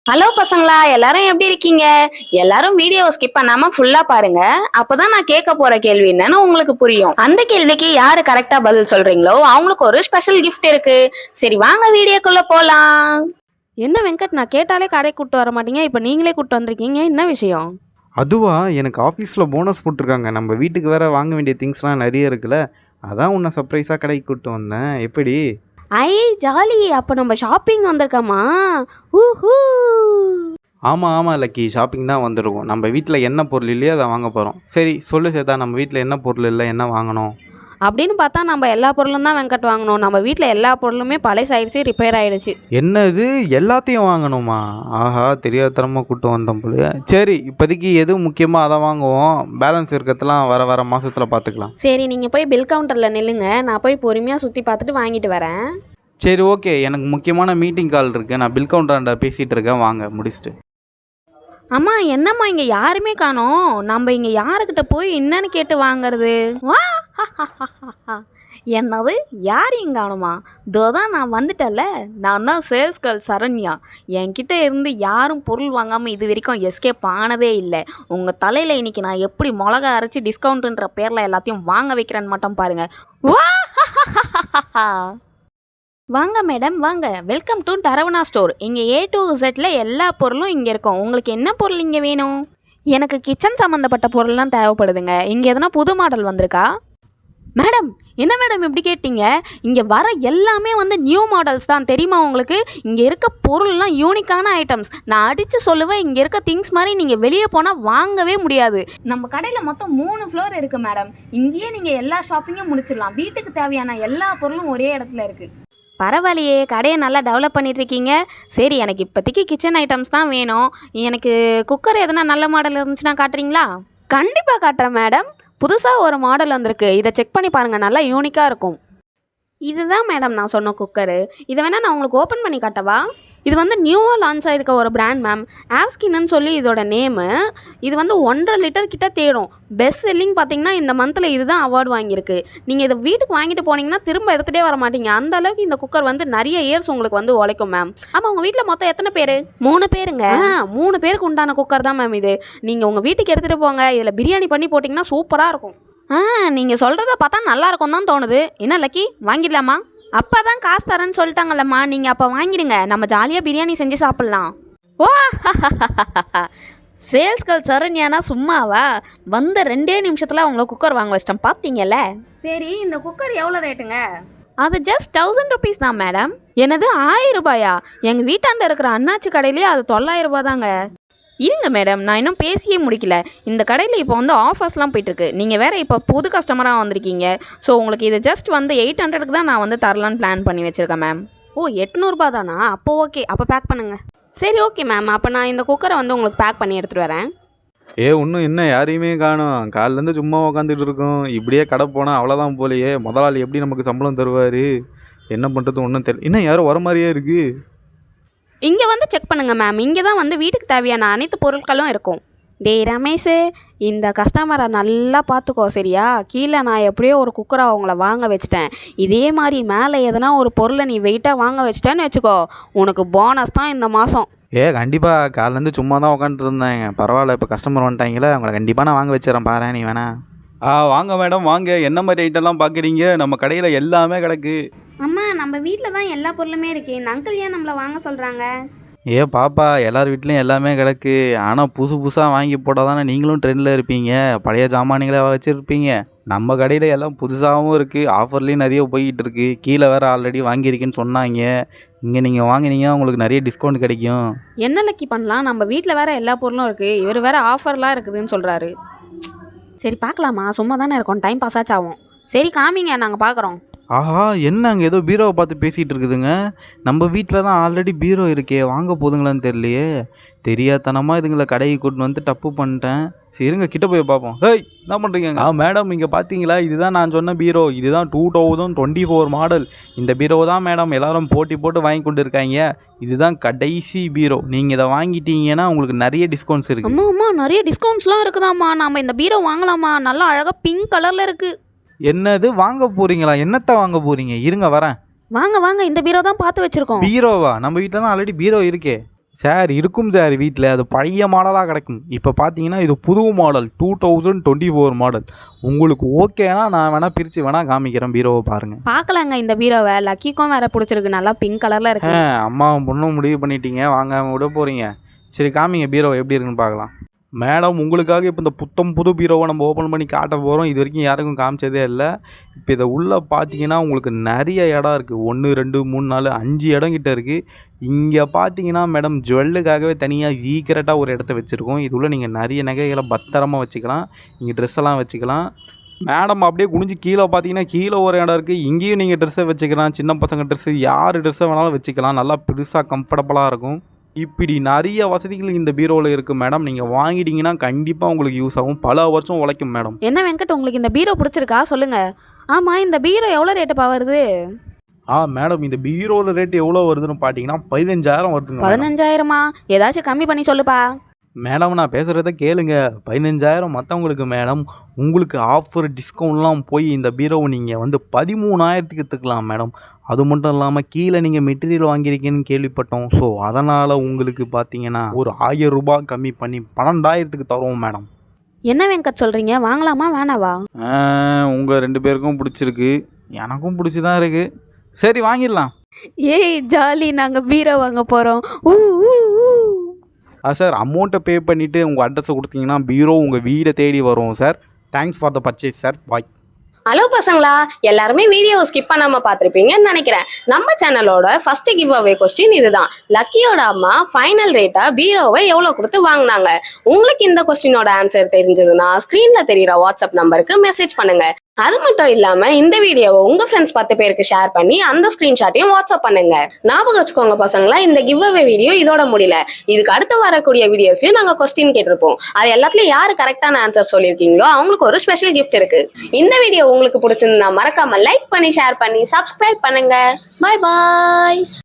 Hello பசங்களா, எல்லாரும் எப்படி இருக்கீங்க? எல்லாரும் வீடியோவை ஸ்கிப் பண்ணாம ஃபுல்லா பாருங்க. அப்பதான் நான் கேட்க போற கேள்வி என்னன்னு உங்களுக்கு புரியும். அந்த கேள்விக்கு யாரு கரெக்டா பதில் சொல்றீங்களோ அவங்களுக்கு ஒரு ஸ்பெஷல் கிஃப்ட் இருக்கு. சரி வாங்க வீடியோக்குள்ள போலாம். என்ன வெங்கட், நான் கேட்டாலே கடைக்கு கூட்டு வர மாட்டீங்க, இப்போ நீங்களே கூட்டு வந்திருக்கீங்க, என்ன விஷயம்? அதுவா எனக்கு ஆஃபீஸில் போனஸ் போட்டிருக்காங்க. நம்ம வீட்டுக்கு வேற வாங்க வேண்டிய திங்ஸ்லாம் நிறைய இருக்குல்ல. அதான் உன்னை சர்ப்ரைஸாக கடைக்கு கூப்பிட்டு வந்தேன். எப்படி? ஐ ஜாலி, அப்போ நம்ம ஷாப்பிங் வந்திருக்கோமா? ஊஹூ. ஆமாம் ஆமாம் லக்கி, ஷாப்பிங் தான் வந்திருக்கோம். நம்ம வீட்டில் என்ன பொருள் இல்லையோ அதை வாங்க போகிறோம். சரி சொல்லு சேதா, நம்ம வீட்டில் என்ன பொருள் இல்லை, என்ன வாங்கணும்? அப்படின்னு பார்த்தா நம்ம எல்லா பொருளும் தான் வெங்கட் வாங்கணும். நம்ம வீட்டில் எல்லா பொருளுமே பழசாயிடுச்சு, ரிப்பேர் ஆயிடுச்சு. என்னது, எல்லாத்தையும் வாங்கணுமா? ஆஹா, தெரியாதனமாக கூப்பிட்டு வந்தோம் போல. சரி, இப்போதைக்கு எது முக்கியமாக அதை வாங்குவோம். பேலன்ஸ் இருக்கிறதெல்லாம் வர மாதத்தில் பார்த்துக்கலாம். சரி, நீங்கள் போய் பில் கவுண்டரில் நில்லுங்க, நான் போய் பொறுமையாக சுற்றி பார்த்துட்டு வாங்கிட்டு வரேன். சரி ஓகே, எனக்கு முக்கியமான மீட்டிங் கால் இருக்குது. நான் பில் கவுண்டராண்ட பேசிகிட்டு இருக்கேன், வாங்க முடிச்சுட்டு. அம்மா என்னம்மா இங்கே யாருமே காணோம்? நம்ம இங்கே யாருக்கிட்ட போய் என்னன்னு கேட்டு வாங்குறது? வா என்னது, யாரையும் காணுமா? தான் நான் வந்துட்டேன்ல, நான் தான் சேல்ஸ் கேர்ள் சரண்யா. என்கிட்ட இருந்து யாரும் பொருள் வாங்காமல் இது வரைக்கும் எஸ்கேப் ஆனதே இல்லை. உங்கள் தலையில் இன்னைக்கு நான் எப்படி மிளகா அரைச்சி டிஸ்கவுண்ட்டுன்ற பேரில் எல்லாத்தையும் வாங்க வைக்கிறேன்னு மட்டும் பாருங்க. வா வாங்க மேடம், வாங்க. வெல்கம் டு டரவணா ஸ்டோர். இங்கே A to Zல எல்லா பொருளும் இங்கே இருக்கும். உங்களுக்கு என்ன பொருள் இங்கே வேணும்? எனக்கு கிச்சன் சம்மந்தப்பட்ட பொருள்லாம் தேவைப்படுதுங்க. இங்கே எதனா புது மாடல் வந்திருக்கா? மேடம், என்ன மேடம் இப்படி கேட்டீங்க? இங்கே வர எல்லாமே வந்து நியூ மாடல்ஸ் தான், தெரியுமா உங்களுக்கு? இங்கே இருக்க பொருள்லாம் யூனிக்கான ஐட்டம்ஸ். நான் அடித்து சொல்லுவேன், இங்கே இருக்க திங்ஸ் மாதிரி நீங்கள் வெளியே போனால் வாங்கவே முடியாது. நம்ம கடையில் மொத்தம் 3 ஃப்ளோர் இருக்குது மேடம். இங்கேயே நீங்கள் எல்லா ஷாப்பிங்கும் முடிச்சிடலாம். வீட்டுக்கு தேவையான எல்லா பொருளும் ஒரே இடத்துல இருக்குது. பரவாயில்லையே, கடையை நல்லா டெவலப் பண்ணிகிட்ருக்கீங்க. சரி, எனக்கு இப்போதைக்கு கிச்சன் ஐட்டம்ஸ் தான் வேணும். எனக்கு குக்கர் எதனா நல்ல மாடல் இருந்துச்சுன்னா காட்டுறீங்களா? கண்டிப்பாக காட்டுறேன் மேடம். புதுசாக ஒரு மாடல் வந்திருக்கு, இதை செக் பண்ணி பாருங்கள், நல்லா யூனிக்காக இருக்கும். இதுதான் மேடம் நான் சொன்ன குக்கரு. இதை வேணால் நான் உங்களுக்கு ஓப்பன் பண்ணி காட்டவா? இது வந்து நியூவாக லான்ச் ஆகிருக்க ஒரு பிராண்ட் மேம். ஆவ்ஸ்கின்னு சொல்லி இதோட நேமு. இது வந்து 1.5 லிட்டர் கிட்ட தேடும். பெஸ்ட் செல்லிங் பார்த்தீங்கன்னா இந்த மந்தில் இதுதான் அவார்டு வாங்கியிருக்கு. நீங்கள் இதை வீட்டுக்கு வாங்கிட்டு போனீங்கன்னா திரும்ப எடுத்துகிட்டே வர மாட்டீங்க. அந்த அளவுக்கு இந்த குக்கர் வந்து நிறைய இயர்ஸ் உங்களுக்கு வந்து உழைக்கும் மேம். ஆமாம், உங்கள் வீட்டில் மொத்தம் எத்தனை பேர்? 3 பேருங்க. 3 பேருக்கு உண்டான குக்கர் தான் மேம் இது. நீங்கள் உங்கள் வீட்டுக்கு எடுத்துகிட்டு போங்க. இதில் பிரியாணி பண்ணி போட்டிங்கன்னா சூப்பராக இருக்கும். நீங்கள் சொல்கிறத பார்த்தா நல்லா இருக்கும் தான் தோணுது. என்ன லக்கி, வாங்கிடலாமா? அப்பா தான் காசு தரேன்னு சொல்லிட்டாங்கல்லம்மா, நீங்கள் அப்போ வாங்கிடுங்க. நம்ம ஜாலியாக பிரியாணி செஞ்சு சாப்பிட்லாம். ஓ சேல்ஸ் கேர்ள் சரண்யானா சும்மாவா? வந்த 2 நிமிஷத்தில் அவங்கள குக்கர் வாங்க வச்சிட்டேன், பார்த்தீங்கல்ல? சரி, இந்த குக்கர் எவ்வளோ ரேட்டுங்க? அது ஜஸ்ட் 1000 ருபீஸ் தான் மேடம். என்னது, 1000 ரூபாயா? எங்கள் வீட்டாண்ட இருக்கிற அண்ணாச்சி கடையிலேயே அது 900 ரூபா தாங்க. இருங்க மேடம், நான் இன்னும் பேசியே முடிக்கல. இந்த கடையில் இப்போ வந்து ஆஃபர்ஸ்லாம் போயிட்டுருக்கு. நீங்கள் வேறு இப்போ புது கஸ்டமராக வந்திருக்கீங்க. ஸோ உங்களுக்கு இது ஜஸ்ட் வந்து 800க்கு தான் நான் வந்து தரலான்னு பிளான் பண்ணி வச்சுருக்கேன் மேம். ஓ, 800 தானா? அப்போ ஓகே, அப்போ பேக் பண்ணுங்கள். சரி ஓகே மேம், அப்போ நான் இந்த குக்கரை வந்து உங்களுக்கு பேக் பண்ணி எடுத்துகிட்டு வரேன். இன்னும் என்ன யாரையுமே காணோம்? காலிலேருந்து சும்மா உக்காந்துட்டு இருக்கோம். இப்படியே கடை போனால் அவ்வளோதான் போலையே. முதலாளி எப்படி நமக்கு சம்பளம் தருவார்? என்ன பண்ணுறது ஒன்றும் தெரியல. இன்னும் யாரும் வர மாதிரியே இருக்குது. இங்கே வந்து செக் பண்ணுங்கள் மேம். இங்கே தான் வந்து வீட்டுக்கு தேவையான அனைத்து பொருட்களும் இருக்கும். டேய் ரமேஷ், இந்த கஸ்டமரை நல்லா பார்த்துக்கோ சரியா? கீழே நான் எப்படியோ ஒரு குக்கரை அவங்கள வாங்க வச்சிட்டேன். இதே மாதிரி மேலே எதனா ஒரு பொருளை நீ வெயிட்டாக வாங்க வச்சிட்டேன்னு வச்சுக்கோ, உனக்கு போனஸ் தான் இந்த மாதம். கண்டிப்பாக காலிலேருந்து சும்மா தான் உட்காந்துட்டு இருந்தேங்க. பரவாயில்ல, இப்போ கஸ்டமர் வந்துட்டாங்களே, அவங்கள கண்டிப்பாக நான் வாங்க வச்சிடறேன். பாரு நீ வேணா. வாங்க மேடம் வாங்க. என்ன மாதிரி ஐட்டம்லாம் பார்க்குறீங்க? நம்ம கடையில் எல்லாமே கிடக்கு. அம்மா, நம்ம வீட்டில் தான் எல்லா பொருளுமே இருக்கு. இந்த அங்கிள் ஏன் நம்மளை வாங்க சொல்கிறாங்க? பாப்பா, எல்லார் வீட்லேயும் எல்லாமே கிடக்கு. ஆனால் புதுசாக வாங்கி போட்டால் தானே நீங்களும் ட்ரெண்டில் இருப்பீங்க. பழைய சாமானிகளை வச்சுருப்பீங்க. நம்ம கடையில் எல்லாம் புதுசாகவும் இருக்குது, ஆஃபர்லேயும் நிறைய போய்கிட்டு இருக்குது. கீழே வேறு ஆல்ரெடி வாங்கியிருக்கேன்னு சொன்னாங்க. இங்கே நீங்கள் வாங்கினீங்க, உங்களுக்கு நிறைய டிஸ்கவுண்ட் கிடைக்கும். என்ன லக்கி பண்ணலாம்? நம்ம வீட்டில் வேறு எல்லா பொருளும் இருக்குது, இவர் வேறு ஆஃபர்லாம் இருக்குதுன்னு சொல்கிறாரு. சரி பார்க்கலாமா, சும்மா தானே இருக்கோம், டைம் பாஸ் ஆகும். சரி காமிங்க, நாங்கள் பார்க்குறோம். ஆஹா, என்ன அங்கே ஏதோ பீரோவை பார்த்து பேசிகிட்டு இருக்குதுங்க. நம்ம வீட்டில் தான் ஆல்ரெடி பீரோ இருக்கே, வாங்க போதுங்களான்னு தெரியலையே. தெரியாதனமாக இதுங்களை கடைக்கு கூட்டின்னு வந்து தப்பு பண்ணிட்டேன். சரிங்க, கிட்ட போய் பார்ப்போம். என்ன பண்ணுறீங்க? மேடம், இங்கே பார்த்தீங்களா? இதுதான் நான் சொன்ன பீரோ. இதுதான் 2024 மாடல். இந்த பீரோ தான் மேடம் எல்லோரும் போட்டி போட்டு வாங்கி கொண்டு இருக்காங்க. இதுதான் கடைசி பீரோ. நீங்கள் இதை வாங்கிட்டீங்கன்னா உங்களுக்கு நிறைய டிஸ்கவுண்ட்ஸ் இருக்குது. அம்மா, நிறைய டிஸ்கவுண்ட்ஸ்லாம் இருக்குதாம்மா. நாம் இந்த பீரோ வாங்கலாமா? நல்லா அழகாக பிங்க் கலரில் இருக்குது. என்னது, வாங்க போகிறீங்களா? என்னத்தை வாங்க போகிறீங்க? இருங்க வரேன். வாங்க, இந்த பீரோ தான் பார்த்து வச்சுருக்கோம். பீரோவா? நம்ம வீட்டில் தான் ஆல்ரெடி பீரோ இருக்கே. சார் இருக்கும் சார் வீட்டில். அது பழைய மாடலாக கிடைக்கும். இப்போ பார்த்தீங்கன்னா இது புது மாடல் 2024 மாடல். உங்களுக்கு ஓகேனா நான் வேணால் பிரித்து வேணால் காமிக்கிறேன், பீரோவை பாருங்கள். பார்க்கலாங்க இந்த பீரோவை. லக்கிக்கும் வேற பிடிச்சிருக்கு, நல்லா பிங்க் கலரில் இருக்கு. அம்மாவும் பொண்ணும் முடிவு பண்ணிட்டீங்க, வாங்க விட போகிறீங்க. சரி காமிங்க பீரோ எப்படி இருக்குன்னு பார்க்கலாம். மேடம் உங்களுக்காக இப்போ இந்த புது பீரோவை நம்ம ஓப்பன் பண்ணி காட்ட போகிறோம். இது வரைக்கும் யாருக்கும் காமிச்சதே இல்லை. இப்போ இதை உள்ளே பார்த்தீங்கன்னா உங்களுக்கு நிறைய இடம் இருக்குது. 1 2 3 4 5 இடம் கிட்ட இருக்குது. இங்கே பார்த்தீங்கன்னா மேடம் ஜுவல்லுக்காகவே தனியாக சீக்கிரட்டாக ஒரு இடத்த வச்சுருக்கோம். இது உள்ள நீங்கள் நிறைய நகைகளை பத்திரமா வச்சுக்கலாம். இங்கே ட்ரெஸ் எல்லாம் வச்சுக்கலாம். மேடம் அப்படியே குனிஞ்சு கீழே பார்த்தீங்கன்னா கீழே ஒரு இடம் இருக்குது. இங்கேயும் நீங்கள் ட்ரெஸ்ஸை வச்சுக்கலாம். சின்ன பசங்க ட்ரெஸ்ஸு யார் ட்ரெஸ்ஸை வேணாலும் வச்சுக்கலாம். நல்லா பெருசாக கம்ஃபர்டபுளாக இருக்கும். இப்படி நிறைய வசதிகள் இந்த பீரோவில் இருக்குது மேடம். நீங்கள் வாங்கிட்டீங்கன்னா கண்டிப்பாக உங்களுக்கு யூஸ் ஆகும். பல வருஷம் உழைக்கும் மேடம். என்ன வெங்கட், உங்களுக்கு இந்த பீரோ பிடிச்சிருக்கா சொல்லுங்க. ஆமாம், இந்த பீரோ எவ்வளோ ரேட்டுப்பா வருது? மேடம் இந்த பீரோவில் ரேட் எவ்வளோ வருதுன்னு பார்த்தீங்கன்னா 15,000 வருதுங்க. 15,000மா? ஏதாச்சும் கம்மி பண்ணி சொல்லுப்பா. மேடம் நான் பேசுகிறத கேளுங்க. 15,000 மற்றவங்களுக்கு மேடம். உங்களுக்கு ஆஃபர் டிஸ்கவுண்ட்லாம் போய் இந்த பீரோவை நீங்கள் 13,000க்கு எடுத்துக்கலாம் மேடம். அது மட்டும் இல்லாமல் கீழே நீங்கள் மெட்டீரியல் வாங்கியிருக்கீங்கன்னு கேள்விப்பட்டோம். ஸோ அதனால் உங்களுக்கு பார்த்தீங்கன்னா ஒரு 1000 ரூபாய் கம்மி பண்ணி 12,000க்கு தருவோம் மேடம். என்ன வெங்கட் சொல்கிறீங்க, வாங்கலாமா வேணாவா? உங்கள் 2 பேருக்கும் பிடிச்சிருக்கு, எனக்கும் பிடிச்சி தான் இருக்குது. சரி வாங்கிடலாம். ஏய் ஜாலி, நாங்கள் பீரோ வாங்க போகிறோம். சார் அமௌண்ட்டை பே பண்ணிவிட்டு உங்கள் அட்ரஸை கொடுத்தீங்கன்னா பீரோ உங்கள் வீடை தேடி வரும் sir. Thanks for the purchase sir. Bye. Hello பசங்களா, எல்லாருமே வீடியோ ஸ்கிப் பண்ணாம பார்த்துருப்பீங்கன்னு நினைக்கிறேன். நம்ம சேனலோட ஃபர்ஸ்ட் கிவ் அவே கொஸ்டின் இதுதான். லக்கியோட அம்மா ஃபைனல் ரேட்டா பீரோவை எவ்வளவு கொடுத்து வாங்கினாங்க? உங்களுக்கு இந்த கொஸ்டினோட ஆன்சர் தெரிஞ்சதுன்னா ஸ்கிரீன்ல தெரியுற வாட்ஸ்அப் நம்பருக்கு மெசேஜ் பண்ணுங்க. அது மட்டும் இல்லாம இந்த வீடியோவை உங்க ஃப்ரெண்ட்ஸ் 10 பேருக்கு ஷேர் பண்ணி அந்த ஸ்கிரீன்ஷாட்டையும் வாட்ஸ்அப் பண்ணுங்க. ஞாபகம் வச்சுக்கோங்க பசங்களா, இந்த கிவ் அவே வீடியோ இதோட முடியல. இதுக்கு அடுத்து வரக்கூடிய வீடியோஸ்லயும் நாங்க கொஸ்டின் கேட்டிருப்போம். அது எல்லாத்துலயும் யாரு கரெக்டான ஆன்சர் சொல்லியிருக்கீங்களோ அவங்களுக்கு ஒரு ஸ்பெஷல் கிஃப்ட் இருக்கு. இந்த வீடியோ உங்களுக்கு பிடிச்சிருந்தா மறக்காம லைக் பண்ணி ஷேர் பண்ணி சப்ஸ்கிரைப் பண்ணுங்க. பாய் பாய்.